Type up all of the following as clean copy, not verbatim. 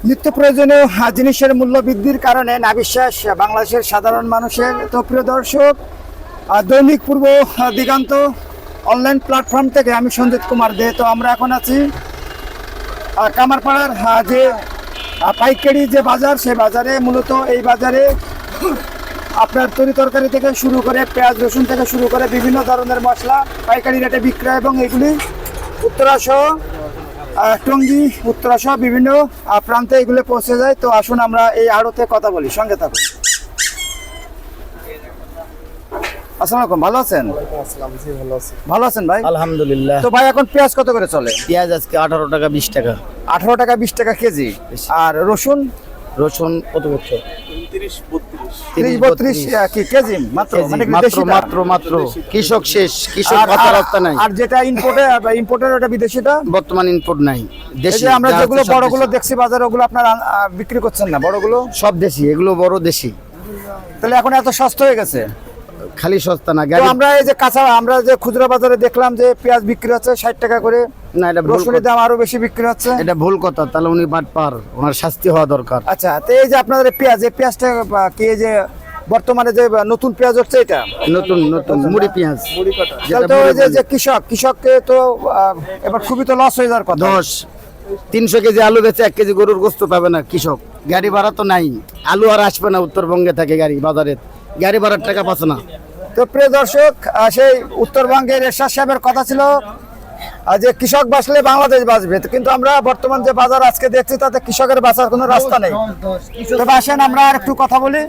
নিত্য প্রয়োজনীয় জিনিসের মূল্য বৃদ্ধির কারণে নাবিশ্বাস বাংলাদেশের সাধারণ মানুষের। তো প্রিয় দর্শক, দৈনিক পূর্ব দিগান্ত অনলাইন প্ল্যাটফর্ম থেকে আমি সঞ্জিত কুমার দে। তো আমরা এখন আছি কামারপাড়ার যে পাইকারি যে বাজার, সেই বাজারে মূলত এই বাজারে আপনার তরি তরকারি থেকে শুরু করে পেঁয়াজ রসুন থেকে শুরু করে বিভিন্ন ধরনের মশলা পাইকারি রেটে বিক্রয়, এবং এগুলি উত্তরা সহ টঙ্গী উত্তরা সহ বিভিন্ন প্রান্তে এগুলো পৌঁছে যায়। তো আসুন আমরা এই আড়তে কথা বলি, সঙ্গে থাকুন। আসসালামু আলাইকুম, ভালো আছেন? ভালো আছেন ভাই? আলহামদুলিল্লাহ। তো ভাই এখন পেঁয়াজ কত করে চলে? পেঁয়াজ আজকে 18 টাকা 20 টাকা। 18 টাকা 20 টাকা কেজি। আর রসুন? রসুন কত করছো? 30-32 কি কেজি মাত্র? মানে দেশিটা? মাত্র কৃষক শেষ, কৃষক কথাবার্তা নাই। আর যেটা ইম্পোর্টের ওটা বিদেশিটা? বর্তমান ইনপুট নাই। এই দেশি যে আমরা যা যেগুলো আছে সব বড়গুলো দেশি। দেখছি বাজারে, ওগুলো আপনারা বিক্রি করছেন না? বড়গুলো সব দেশি, এগুলো বড় দেশি। তাহলে এখন এত সস্তা হয়ে গেছে? খালি সস্তা না, তো গাড়ি আমরা এই যে আমরা যে খুচরা বাজারে দেখলাম যে পেঁয়াজ বিক্রি হচ্ছে 60 টাকা করে, না, এটা ভুল রসুনের কথা। দাম আরো বেশি বিক্রি হচ্ছে। এটা ভুল কথা, তাহলে উনি বাটপার, ওনার শাস্তি হওয়া দরকার। আচ্ছা, তো এই যে আপনাদের পেঁয়াজ, এই পেঁয়াজটা কি এই যে বর্তমানে যে নতুন পেঁয়াজ হচ্ছে এটা? নতুন মুড়ি পেঁয়াজ। তাহলে তো এই যে কৃষককে তো এবার খুবই তো লস হয়ে যাওয়ার কথা। 300 কেজি আলু বেচে 1 কেজি গরুর গোস্ত পাবে না কৃষক। গাড়ি ভাড়া তো নাই, আলু আর আসবে না। উত্তরবঙ্গে থাকে গাড়ি বাজারে, গাড়ি ভাড়ার টাকা পাচ্ছে না। তো প্রিয় দর্শক, সেই উত্তরবঙ্গের এরশাদ সাহেবের কথা ছিল যে কৃষক বাঁচলে বাংলাদেশ বাঁচবে। কিন্তু আমরা বর্তমান যে বাজার আজকে দেখছি তাতে কৃষকের বাঁচার কোনো রাস্তা নেই। তবে আসেন আমরা আর একটু কথা বলি।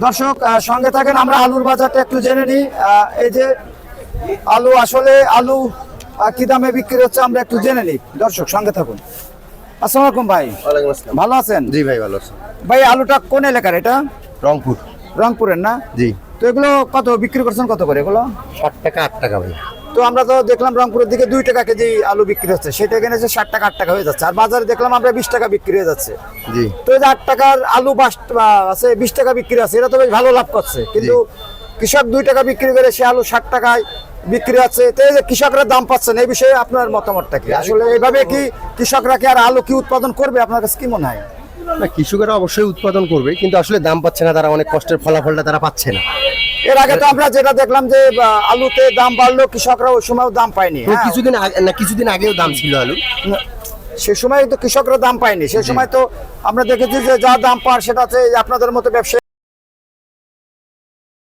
দর্শক সঙ্গে থাকেন, আমরা আলুর বাজারটা একটু জেনে নিই। এই যে আলু, আসলে আলু কি দামে বিক্রি হচ্ছে আমরা একটু জেনে নিই। দর্শক সঙ্গে থাকুন। আসসালামু আলাইকুম ভাই, ভালো আছেন? জি ভাই, ভালো আছি। ভাই আলুটা কোন এলাকার এটা? রংপুর। রংপুরের না? জি। তো এগুলো কত বিক্রি করছেন, কত করে এগুলো? 60 টাকা 8 টাকা ভাই। তো আমরা তো দেখলাম রংপুরের দিকে 2 টাকা কেজি আলু বিক্রি হচ্ছে, সেটা এখানে 60 টাকা 8 টাকা হয়ে যাচ্ছে। আর বাজারে দেখলাম আমরা 20 টাকা বিক্রি হয়ে যাচ্ছে। জি। তো এই যে 8 টাকার আলু আছে, 20 টাকা বিক্রি আছে, এটা তো বেশ ভালো লাভ করছে। কিন্তু কৃষক 2 টাকা বিক্রি করে সে আলু 60 টাকায় বিক্রি আছে। তো এই যে কৃষকরা দাম পাচ্ছেন, এই বিষয়ে আপনার মতামতটা কি? আসলে এইভাবে কি কৃষকরা কি আর আলু কি উৎপাদন করবে? আপনার কাছে কি মনে হয়? না, কৃষকেরা অবশ্যই উৎপাদন করবে, কিন্তু আসলে দাম পাচ্ছে না, তারা অনেক কষ্টের ফলাফলটা তারা পাচ্ছে না। এর আগে তো আমরা যেটা দেখলাম যে আলুতে দাম বাড়লো, কৃষকরা ওই সময়ও দাম পায়নি। তো হ্যাঁ, কিছুদিন আগেও দাম ছিল আলু। সে সময় তো কৃষকরা দাম পায়নি। সে সময় তো আমরা দেখেছি যে যা দাম পান সেটা হচ্ছে আপনাদের মতো ব্যবসায়ী